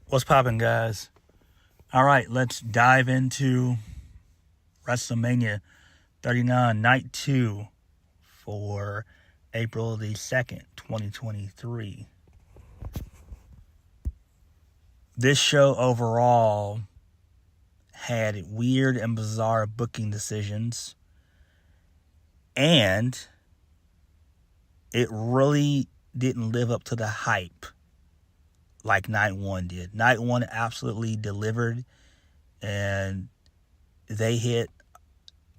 What's poppin', guys? All right, let's dive into WrestleMania 39, Night 2 for April the 2nd, 2023. This show overall had weird and bizarre booking decisions, and it really didn't live up to the hype like Night 1 did. Night 1 absolutely delivered, and they hit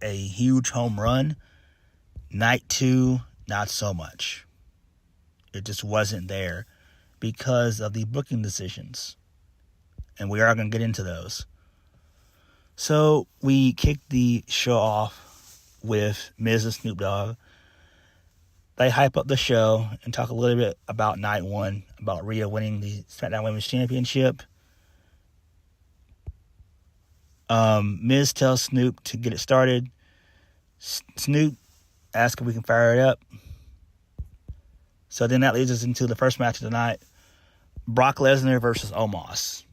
a huge home run. Night 2, not so much. It just wasn't there because of the booking decisions. And we are going to get into those. So we kicked the show off with Miz and Snoop Dogg. They hype up the show and talk a little bit about Night 1, about Rhea winning the SmackDown Women's Championship. Miz tells Snoop to get it started. Snoop asks if we can fire it up. So then that leads us into the first match of the night. Brock Lesnar versus Omos.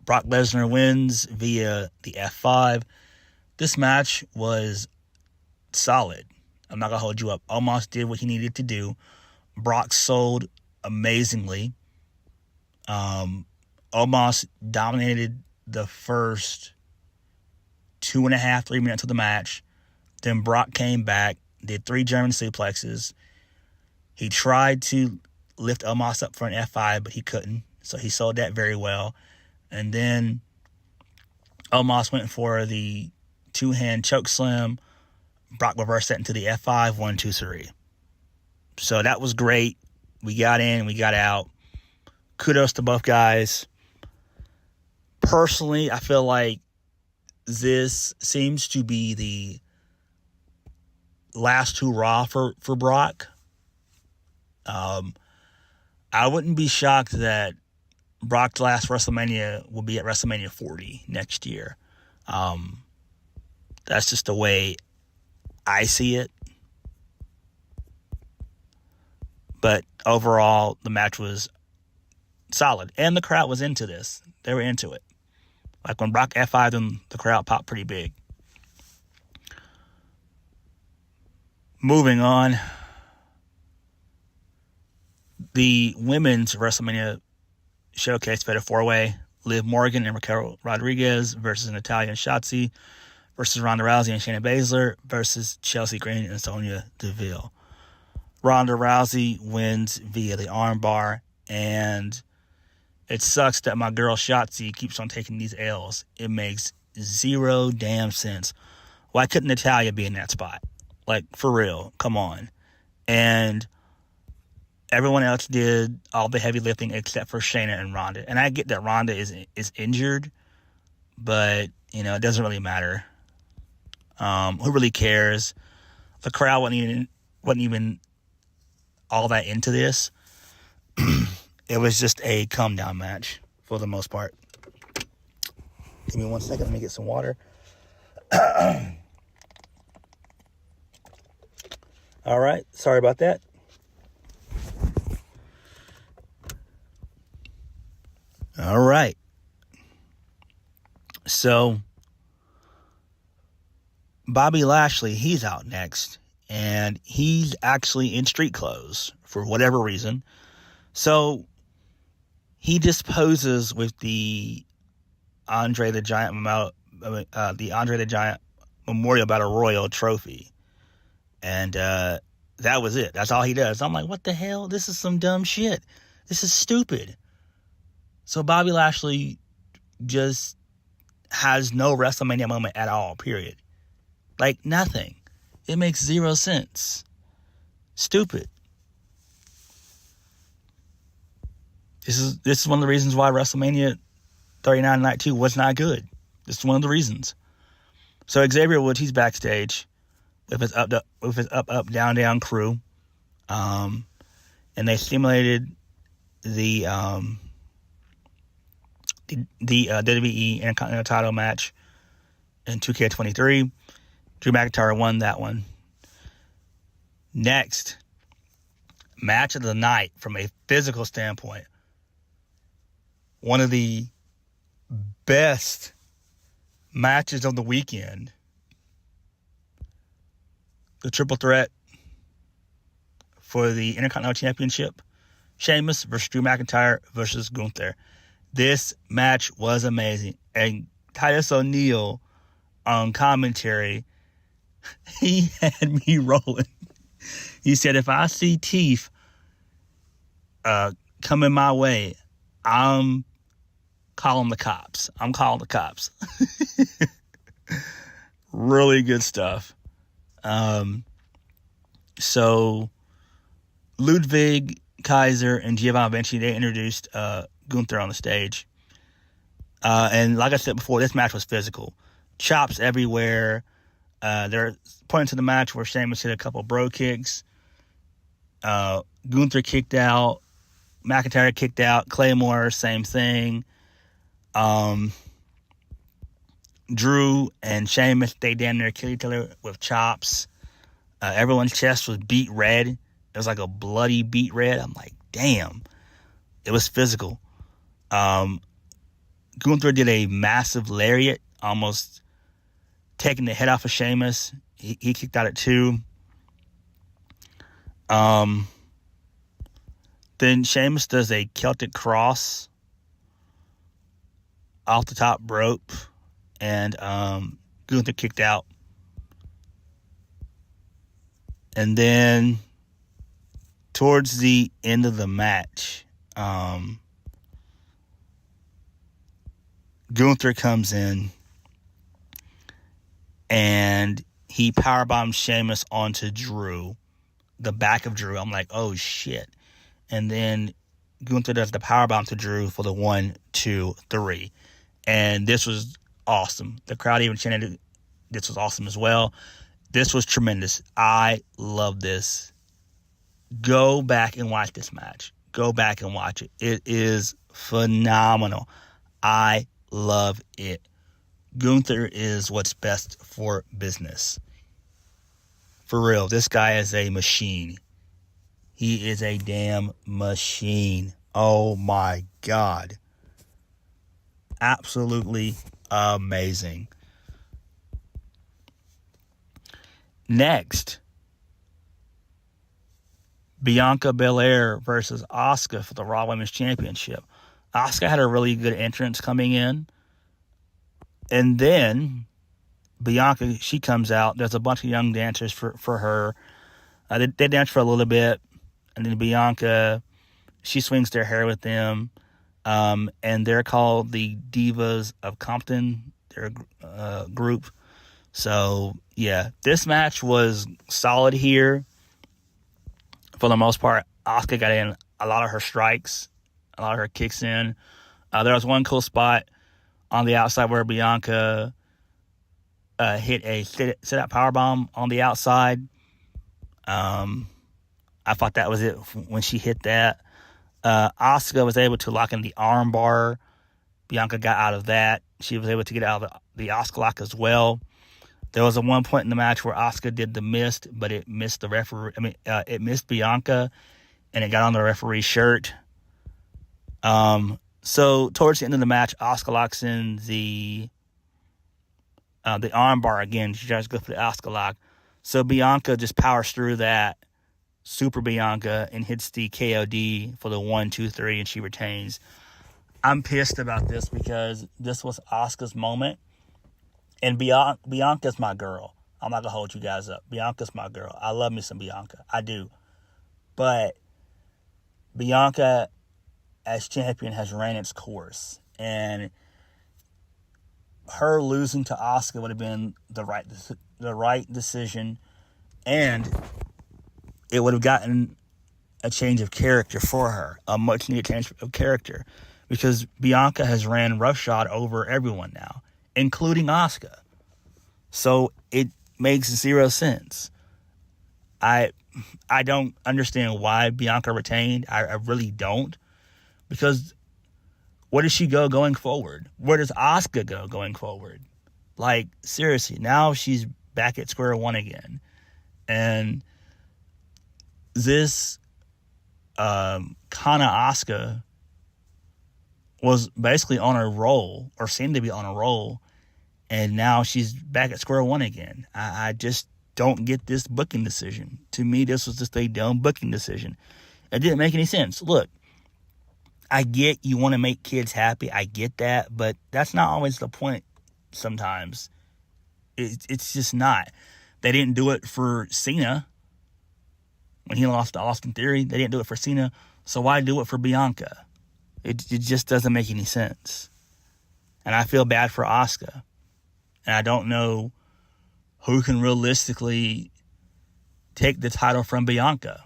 Brock Lesnar wins via the F5. This match was solid. I'm not going to hold you up. Omos did what he needed to do. Brock sold amazingly. Omos dominated the first 2.5, 3 minutes of the match. Then Brock came back, did 3 German suplexes. He tried to lift Omos up for an F5, but he couldn't. So he sold that very well. And then Omos went for the 2-hand choke slam. Brock reversed that into the F5, 1, 2, 3. So that was great. We got in, we got out. Kudos to both guys. Personally, I feel like this seems to be the last hurrah for Brock. I wouldn't be shocked that Brock's last WrestleMania will be at WrestleMania 40 next year. That's just the way I see it. But overall, the match was solid. And the crowd was into this. They were into it. Like when Brock F5'd them, the crowd popped pretty big. Moving on. The women's WrestleMania showcase Fatal 4-Way. Liv Morgan and Raquel Rodriguez versus Natalya and Shotzi versus Ronda Rousey and Shayna Baszler versus Chelsea Green and Sonya Deville. Ronda Rousey wins via the armbar, and it sucks that my girl Shotzi keeps on taking these L's. It makes zero damn sense. Why couldn't Natalya be in that spot? Like, for real, come on. And everyone else did all the heavy lifting except for Shayna and Ronda. And I get that Ronda is injured, but, you know, it doesn't really matter. Who really cares? The crowd wasn't even all that into this. It was just a come-down match for the most part. Give me 1 second. Let me get some water. All right. Sorry about that. All right. So, Bobby Lashley, he's out next. And he's actually in street clothes for whatever reason. So, he disposes with the Andre the Giant Memorial Battle Royal trophy. And that was it. That's all he does. I'm like, what the hell? This is some dumb shit. This is stupid. So Bobby Lashley just has no WrestleMania moment at all, period. Like, nothing. It makes zero sense. Stupid. This is one of the reasons why WrestleMania 39 Night 2 was not good. This is one of the reasons. So Xavier Woods, he's backstage with his up, down crew. And they simulated the WWE Intercontinental title match. in 2K23. Drew McIntyre won that one. Next, match of the night from a physical standpoint. One of the best matches of the weekend. The triple threat for the Intercontinental Championship. Sheamus versus Drew McIntyre versus Gunther. This match was amazing. And Titus O'Neil on commentary, he had me rolling. He said, if I see teeth coming my way, I'm calling the cops. I'm calling the cops. Really good stuff. So Ludwig Kaiser and Giovanni Vinci, they introduced Gunther on the stage. And like I said before, this match was physical. Chops everywhere. There are points in the match where Sheamus hit a couple bro kicks. Gunther kicked out. McIntyre kicked out. Claymore, same thing. Drew and Sheamus, they damn near killed each other with chops. Everyone's chest was beat red. It was like a bloody beat red. I'm like, damn. It was physical. Gunther did a massive lariat, almost taking the head off of Sheamus. He kicked out at 2. Then Sheamus does a Celtic cross off the top rope, and Gunther kicked out. And then towards the end of the match, Gunther comes in and he powerbombs Sheamus onto Drew, the back of Drew. I'm like, oh shit. And then Gunther does the powerbomb to Drew for the 1, 2, 3. And this was awesome. The crowd even chanted, this was awesome as well. This was tremendous. I love this. Go back and watch this match. Go back and watch it. It is phenomenal. I love it. Gunther is what's best for business. For real, this guy is a machine. He is a damn machine. Oh my God. Absolutely amazing. Next, Bianca Belair versus Asuka for the Raw Women's Championship. Asuka had a really good entrance coming in. And then Bianca, she comes out. There's a bunch of young dancers for her. They dance for a little bit. And then Bianca, she swings their hair with them. And they're called the Divas of Compton. They're a group. So, yeah, this match was solid here. For the most part, Asuka got in a lot of her strikes, a lot of her kicks in. There was one cool spot on the outside where Bianca hit a sit-out powerbomb on the outside. I thought that was it when she hit that. Asuka was able to lock in the arm bar. Bianca got out of that. She was able to get out of the Asuka lock as well. There was a one point in the match where Asuka did the mist, but it missed the referee. It missed Bianca, and it got on the referee's shirt. So towards the end of the match, Asuka locks in the arm bar again. She tries to go for the Asuka lock. So Bianca just powers through that, Super Bianca, and hits the KOD for the 1, 2, 3, and she retains. I'm pissed about this because this was Asuka's moment. And Bianca's my girl. I'm not going to hold you guys up. Bianca's my girl. I love me some Bianca. I do. But Bianca, as champion, has ran its course. And her losing to Asuka would have been the right decision. And it would have gotten a change of character for her. A much-needed change of character. Because Bianca has ran roughshod over everyone now, including Asuka. So it makes zero sense. I don't understand why Bianca retained. I really don't. Because where does she go going forward? Where does Asuka go going forward? Like, seriously, now she's back at square one again. And this kind of Asuka was basically on a roll, or seemed to be on a roll, and now she's back at square one again. I just don't get this booking decision. To me, this was just a dumb booking decision. It didn't make any sense. Look, I get you want to make kids happy. I get that, but that's not always the point sometimes. It's just not. They didn't do it for Cena when he lost to Austin Theory. They didn't do it for Cena, so why do it for Bianca? It just doesn't make any sense. And I feel bad for Asuka. And I don't know who can realistically take the title from Bianca.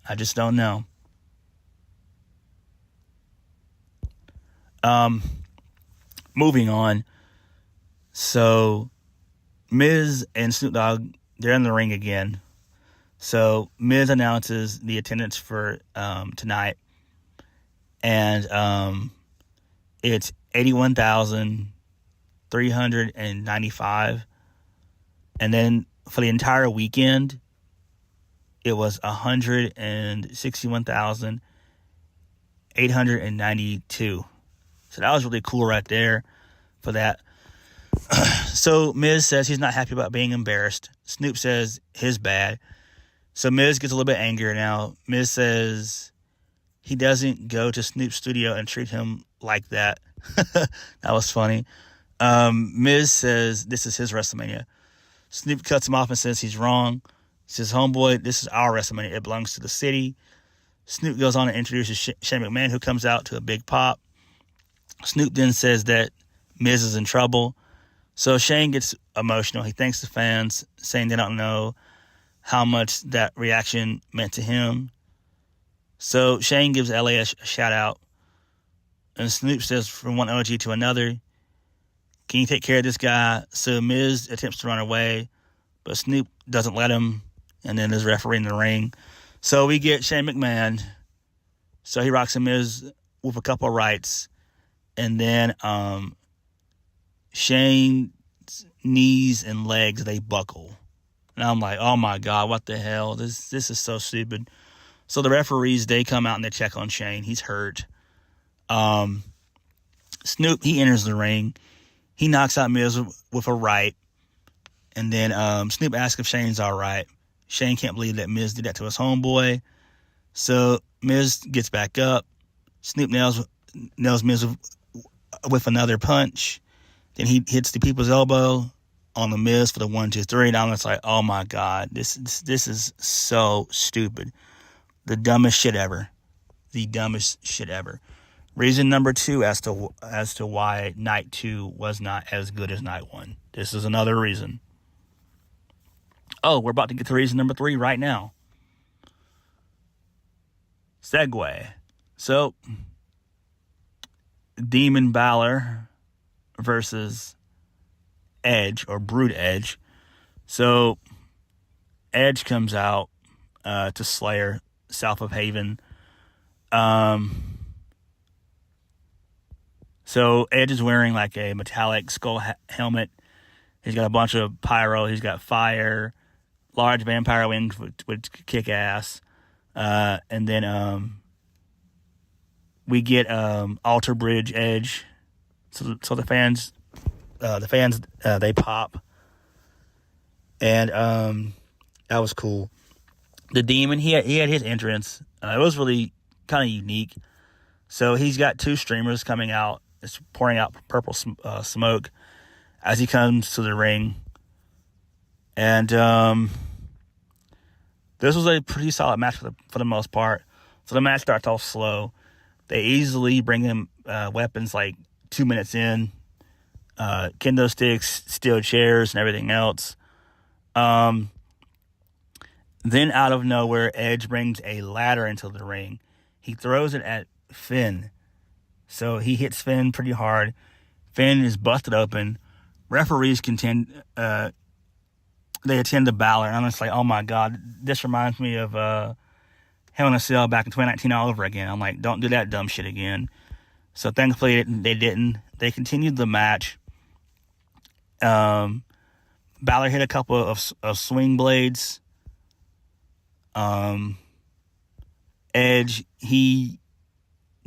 I just don't know. Moving on. So, Miz and Snoop Dogg, they're in the ring again. So, Miz announces the attendance for tonight. And it's 81,395. And then for the entire weekend, it was 161,892. So that was really cool right there for that. So Miz says he's not happy about being embarrassed. Snoop says his bad. So Miz gets a little bit angrier now. Miz says he doesn't go to Snoop's studio and treat him like that. That was funny. Miz says this is his WrestleMania. Snoop cuts him off and says he's wrong. He says, homeboy, this is our WrestleMania. It belongs to the city. Snoop goes on and introduces Shane McMahon, who comes out to a big pop. Snoop then says that Miz is in trouble. So Shane gets emotional. He thanks the fans, saying they don't know how much that reaction meant to him. So Shane gives LA a shout out. And Snoop says from one OG to another, can you take care of this guy? So Miz attempts to run away, but Snoop doesn't let him. And then there's referee in the ring. So we get Shane McMahon. So he rocks him Miz with a couple of rights. And then Shane's knees and legs, they buckle. And I'm like, oh my God, what the hell? This is so stupid. So the referees, they come out and they check on Shane. He's hurt. Snoop, he enters the ring. He knocks out Miz with a right. And then Snoop asks if Shane's all right. Shane can't believe that Miz did that to his homeboy. So Miz gets back up. Snoop nails Miz with another punch. Then he hits the people's elbow on the Miz for the 1, 2, 3. And I'm just like, oh my God, this is so stupid. The dumbest shit ever. The dumbest shit ever. Reason number 2 as to why night 2 was not as good as night 1. This is another reason. Oh, we're about to get to reason number 3 right now. Segue. So, Demon Balor versus Edge, or Brood Edge. So, Edge comes out to Slayer, south of Haven. So, Edge is wearing like a metallic skull helmet. He's got a bunch of pyro. He's got fire. Large vampire wings would kick ass. And then we get Alter Bridge Edge. So the fans they pop. And that was cool. The Demon, he had his entrance. It was really kind of unique. So he's got 2 streamers coming out. It's pouring out purple smoke as he comes to the ring. And this was a pretty solid match for the most part. So the match starts off slow. They easily bring in weapons like 2 minutes in. Kendo sticks, steel chairs, and everything else. Then out of nowhere, Edge brings a ladder into the ring. He throws it at Finn. So he hits Finn pretty hard. Finn is busted open. Referees they attend to Balor, and I'm just like, oh my God, this reminds me of Hell in a Cell back in 2019 all over again. I'm like, don't do that dumb shit again. So thankfully they didn't. They continued the match. Balor hit a couple of swing blades. Edge, he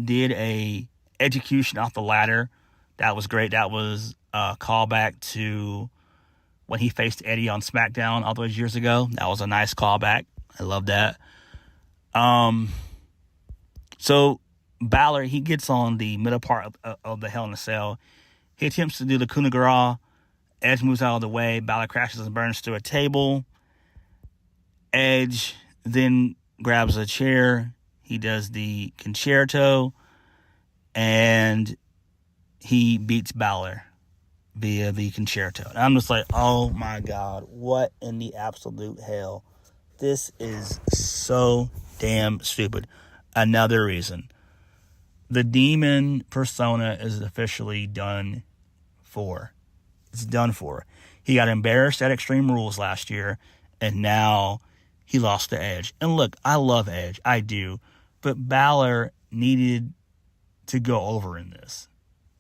did a execution off the ladder. That was great. That was a callback to when he faced Eddie on SmackDown all those years ago. That was a nice callback. I love that. So Balor, he gets on the middle part of the Hell in a Cell. He attempts to do the coup de grace. Edge moves out of the way. Balor crashes and burns through a table. Edge then grabs a chair. He does the concerto. And he beats Balor via the concerto. And I'm just like, oh my God, what in the absolute hell? This is so damn stupid. Another reason. The demon persona is officially done for. It's done for. He got embarrassed at Extreme Rules last year, and now he lost to Edge. And look, I love Edge. I do. But Balor needed to go over in this.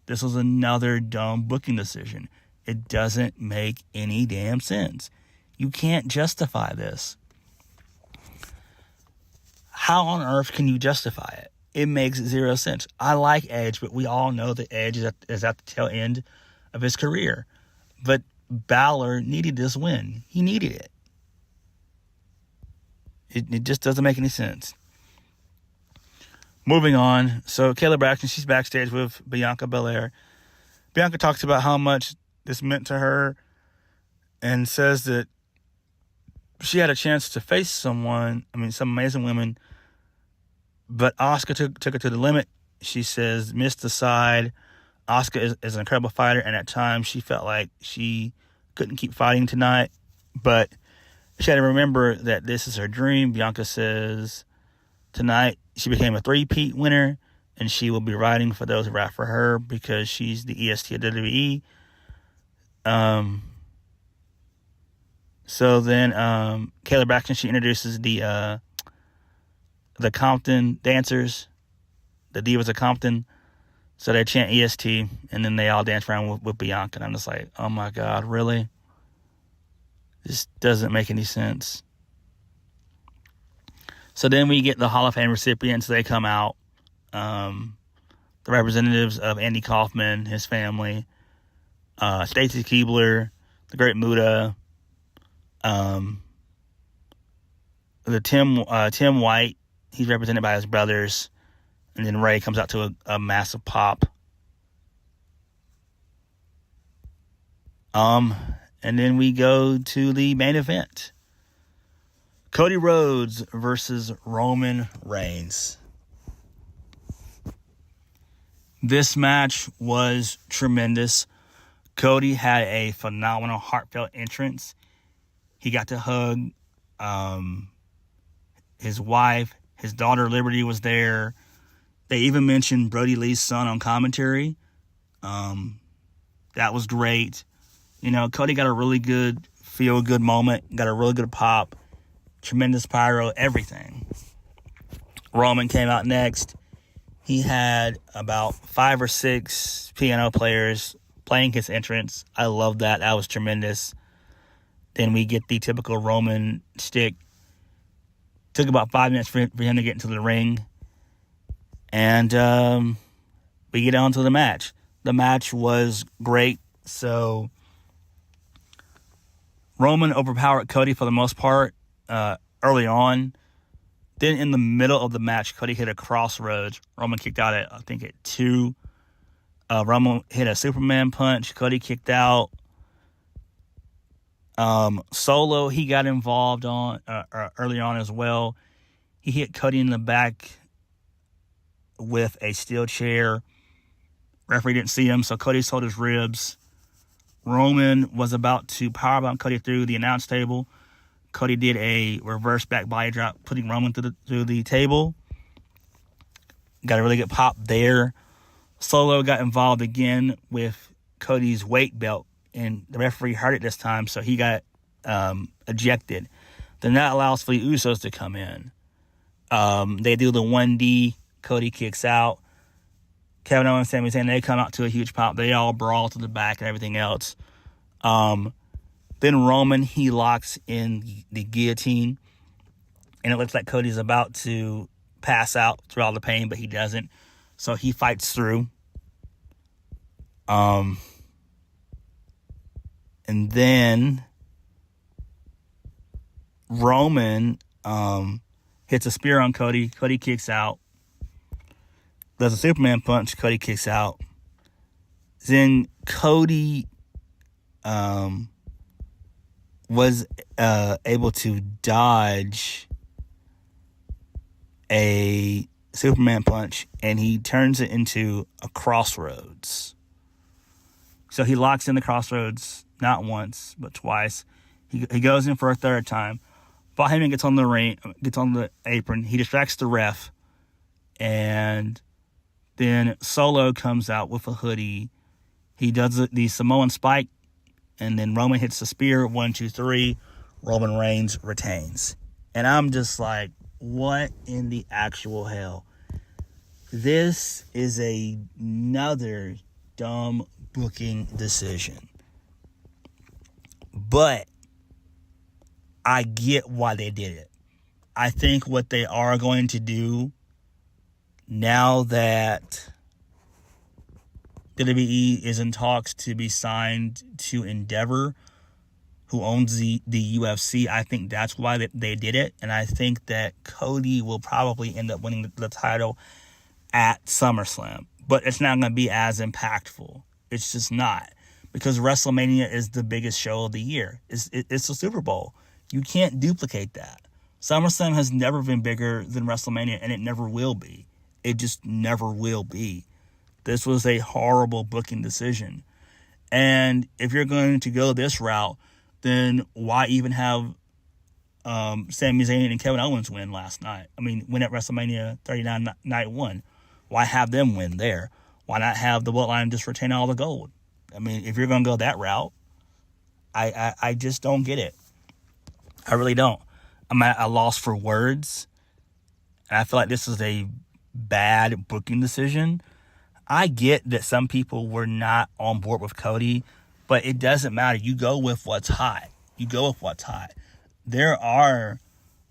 This was another dumb booking decision. It doesn't make any damn sense. You can't justify this. How on earth can you justify it? It makes zero sense. I like Edge, but we all know that Edge is at the tail end of his career. But Balor needed this win. He needed it. It just doesn't make any sense. Moving on. So Kayla Braxton, she's backstage with Bianca Belair. Bianca talks about how much this meant to her and says that she had a chance to face some amazing women, but Asuka took her to the limit. She says, missed the side. Asuka is an incredible fighter, and at times she felt like she couldn't keep fighting tonight, but she had to remember that this is her dream. Bianca says tonight she became a 3-peat winner, and she will be riding for those who ride for her because she's the EST of WWE. So then Kayla Braxton, she introduces the Compton dancers, the Divas of Compton. So they chant EST, and then they all dance around with Bianca. And I'm just like, oh my God, really? This doesn't make any sense. So then we get the Hall of Fame recipients. They come out. The representatives of Andy Kaufman, his family, Stacy Keibler, the Great Muta, the Tim White. He's represented by his brothers. And then Ray comes out to a massive pop. And then we go to the main event. Cody Rhodes versus Roman Reigns. This match was tremendous. Cody had a phenomenal, heartfelt entrance. He got to hug his wife. His daughter Liberty was there. They even mentioned Brody Lee's son on commentary. That was great. You know, Cody got a really good feel-good moment. Got a really good pop. Tremendous pyro, everything. Roman came out next. He had about 5 or 6 piano players playing his entrance. I love that. That was tremendous. Then we get the typical Roman stick. Took about 5 minutes for him to get into the ring. And we get on to the match. The match was great. So Roman overpowered Cody for the most part early on. Then in the middle of the match, Cody hit a crossroads. Roman kicked out at, I think, at 2. Roman hit a Superman punch. Cody kicked out. Solo, he got involved on early on as well. He hit Cody in the back with a steel chair. Referee didn't see him, so Cody sold his ribs. Roman was about to powerbomb Cody through the announce table. Cody did a reverse back body drop, putting Roman through the table. Got a really good pop there. Solo got involved again with Cody's weight belt, and the referee heard it this time, so he got ejected. Then that allows for the Usos to come in. They do the 1D. Cody kicks out. Kevin Owens, Sami Zayn, they come out to a huge pop. They all brawl to the back and everything else. Then Roman, he locks in the guillotine, and it looks like Cody's about to pass out through all the pain, but he doesn't. So he fights through. And then Roman hits a spear on Cody. Cody kicks out. Does a Superman punch. Cody kicks out. Then Cody was able to dodge a Superman punch, and he turns it into a crossroads. So he locks in the crossroads not once, but twice. He goes in for a third time. Paul Heyman gets on the apron. He distracts the ref, and then Solo comes out with a hoodie. He does the Samoan spike, and then Roman hits the spear. 1, 2, 3. Roman Reigns retains. And I'm just like, what in the actual hell? This is another dumb booking decision. But I get why they did it. I think what they are going to do now that WWE is in talks to be signed to Endeavor, who owns the UFC, I think that's why they did it. And I think that Cody will probably end up winning the title at SummerSlam. But it's not going to be as impactful. It's just not. Because WrestleMania is the biggest show of the year. It's the Super Bowl. You can't duplicate that. SummerSlam has never been bigger than WrestleMania, and it never will be. It just never will be. This was a horrible booking decision. And if you're going to go this route, then why even have Sami Zayn and Kevin Owens win last night? I mean, win at WrestleMania 39 Night 1. Why have them win there? Why not have the Bloodline just retain all the gold? I mean, if you're going to go that route, I just don't get it. I really don't. I'm at a loss for words. And I feel like this is a bad booking decision. I get that some people were not on board with Cody, but it doesn't matter. You go with what's hot. There are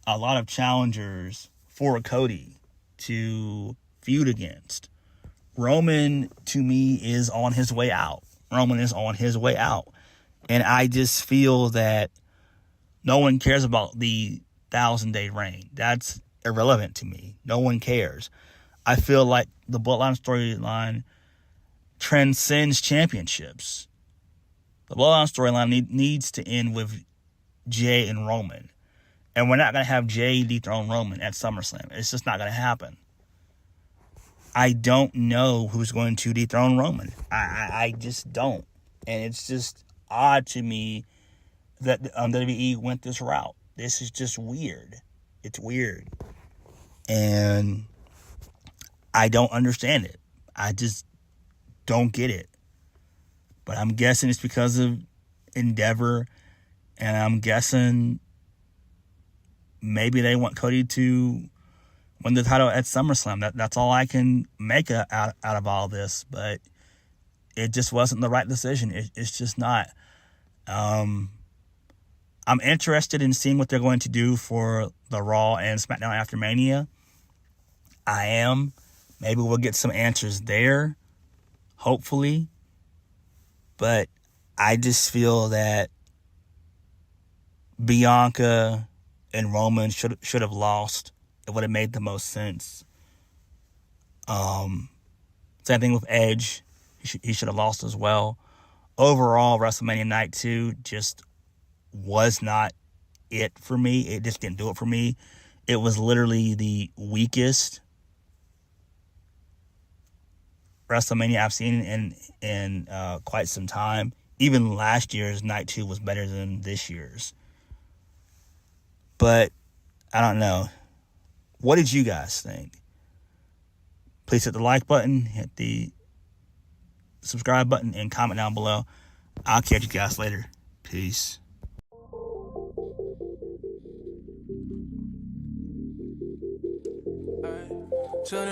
a lot of challengers for Cody to feud against. Roman, to me, is on his way out. And I just feel that no one cares about the 1,000-day reign. That's irrelevant to me. No one cares. I feel like the Bloodline storyline transcends championships. The Bloodline storyline needs to end with Jay and Roman. And we're not going to have Jay dethrone Roman at SummerSlam. It's just not going to happen. I don't know who's going to dethrone Roman. I just don't. And it's just odd to me that WWE went this route. This is just weird. It's weird. And I don't understand it. I just don't get it. But I'm guessing it's because of Endeavor. And I'm guessing maybe they want Cody to win the title at SummerSlam. That's all I can make out of all this. But it just wasn't the right decision. It's just not. I'm interested in seeing what they're going to do for the Raw and SmackDown after Mania. I am. Maybe we'll get some answers there. Hopefully. But I just feel that Bianca and Roman should have lost. It would have made the most sense. Same thing with Edge. He should have lost as well. Overall, WrestleMania Night 2 just was not it for me. It just didn't do it for me. It was literally the weakest WrestleMania I've seen in quite some time. Even last year's Night 2 was better than this year's. But I don't know. What did you guys think? Please hit the like button, hit the subscribe button, and comment down below. I'll catch you guys later. Peace.